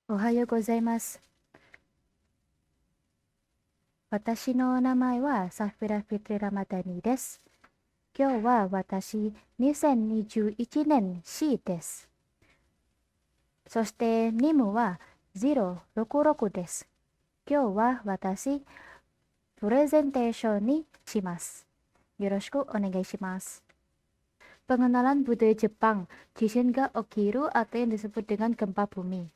Ohayo gozaimasu. Watashi no namae wa Safira Fitri Ramadhani desu. Kyou wa watashi 2021年 C です。そして任務は066です。今日は私、プレゼンテーションにします。よろしくお願いします。Pengenalan budaya Jepang, Jishinga Okiru atau yang disebut dengan gempa bumi.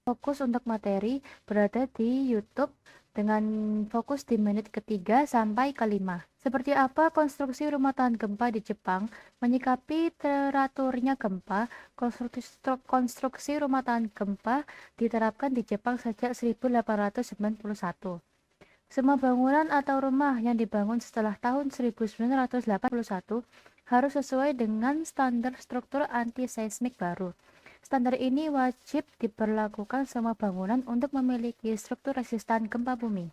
Fokus untuk materi berada di YouTube dengan fokus di menit ketiga sampai kelima. Seperti apa konstruksi rumah tahan gempa di Jepang? Menyikapi teraturnya gempa, konstruksi rumah tahan gempa diterapkan di Jepang sejak 1891. Semua bangunan atau rumah yang dibangun setelah tahun 1981 harus sesuai dengan standar struktur anti-seismik baru. Standar ini wajib diberlakukan semua bangunan untuk memiliki struktur resistan gempa bumi.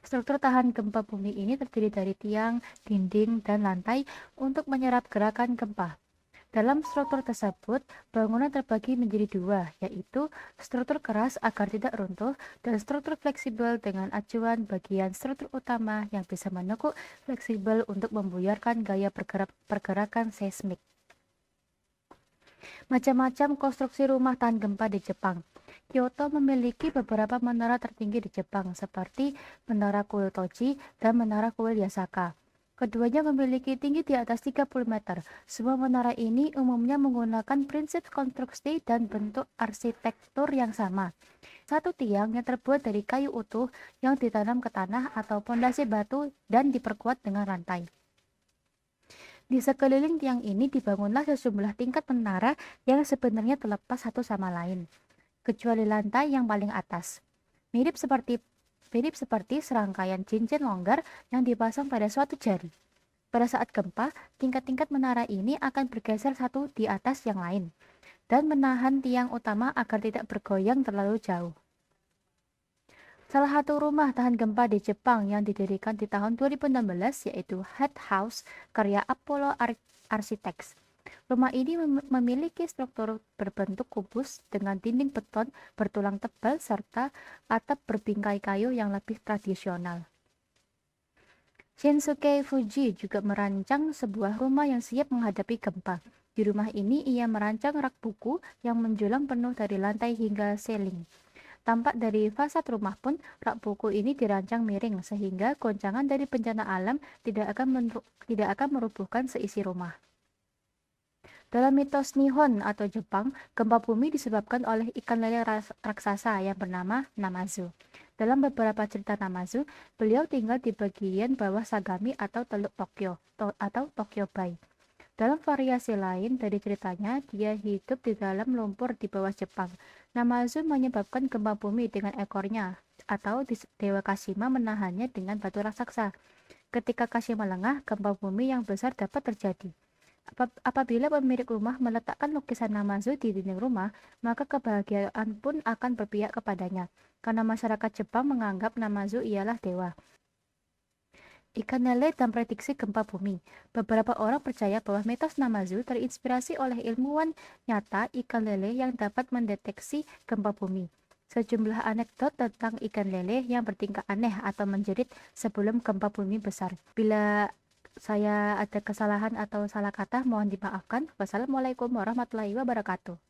Struktur tahan gempa bumi ini terdiri dari tiang, dinding, dan lantai untuk menyerap gerakan gempa. Dalam struktur tersebut, bangunan terbagi menjadi dua, yaitu struktur keras agar tidak runtuh dan struktur fleksibel dengan acuan bagian struktur utama yang bisa menekuk fleksibel untuk membuyarkan gaya pergerakan seismik. Macam-macam konstruksi rumah tahan gempa di Jepang. Kyoto memiliki beberapa menara tertinggi di Jepang, seperti Menara Kuil Toji dan Menara Kuil Yasaka. Keduanya memiliki tinggi di atas 30 meter. Semua menara ini umumnya menggunakan prinsip konstruksi dan bentuk arsitektur yang sama. Satu tiang yang terbuat dari kayu utuh yang ditanam ke tanah atau pondasi batu dan diperkuat dengan rantai. Di sekeliling tiang ini dibangunlah sejumlah tingkat menara yang sebenarnya terlepas satu sama lain, kecuali lantai yang paling atas. Mirip seperti serangkaian cincin longgar yang dipasang pada suatu jari. Pada saat gempa, tingkat-tingkat menara ini akan bergeser satu di atas yang lain dan menahan tiang utama agar tidak bergoyang terlalu jauh. Salah satu rumah tahan gempa di Jepang yang didirikan di tahun 2016 yaitu Head House karya Apollo Architects. Rumah ini memiliki struktur berbentuk kubus dengan dinding beton bertulang tebal serta atap berbingkai kayu yang lebih tradisional. Shinsuke Fuji juga merancang sebuah rumah yang siap menghadapi gempa. Di rumah ini ia merancang rak buku yang menjulang penuh dari lantai hingga seling. Tampak dari fasad rumah pun, rak buku ini dirancang miring sehingga goncangan dari bencana alam tidak akan merubuhkan seisi rumah. Dalam mitos Nihon atau Jepang, gempa bumi disebabkan oleh ikan lele raksasa yang bernama Namazu. Dalam beberapa cerita Namazu, beliau tinggal di bagian bawah Sagami atau Teluk Tokyo atau Tokyo Bay. Dalam variasi lain dari ceritanya, dia hidup di dalam lumpur di bawah Jepang. Namazu menyebabkan gempa bumi dengan ekornya, atau Dewa Kashima menahannya dengan batu raksasa. Ketika Kashima lengah, gempa bumi yang besar dapat terjadi. Apabila pemilik rumah meletakkan lukisan Namazu di dinding rumah, maka kebahagiaan pun akan berpihak kepadanya, karena masyarakat Jepang menganggap Namazu ialah dewa. Ikan lele dan prediksi gempa bumi. Beberapa orang percaya bahwa mitos Namazu terinspirasi oleh ilmuwan nyata ikan lele yang dapat mendeteksi gempa bumi. Sejumlah anekdot tentang ikan lele yang bertingkah aneh atau menjerit sebelum gempa bumi besar. Bila saya ada kesalahan atau salah kata, mohon dimaafkan. Wassalamualaikum warahmatullahi wabarakatuh.